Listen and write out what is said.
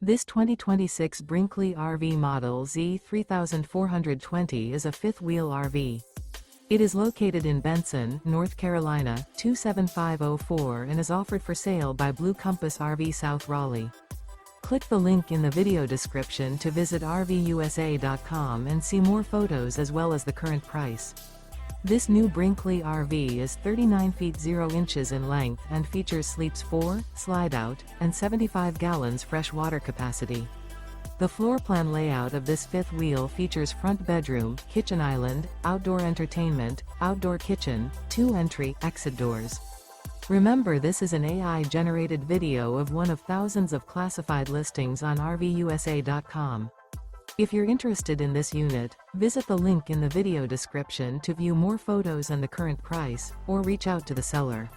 This 2026 Brinkley RV Model Z 3420 is a fifth-wheel RV. It is located in Benson, North Carolina, 27504 and is offered for sale by Blue Compass RV South Raleigh. Click the link in the video description to visit RVUSA.com and see more photos as well as the current price. This new Brinkley RV is 39 feet 0 inches in length and features sleeps 4, slide-out, and 75 gallons fresh water capacity. The floor plan layout of this fifth wheel features front bedroom, kitchen island, outdoor entertainment, outdoor kitchen, 2 entry/exit doors. Remember, this is an AI-generated video of one of thousands of classified listings on RVUSA.com. If you're interested in this unit, visit the link in the video description to view more photos and the current price, or reach out to the seller.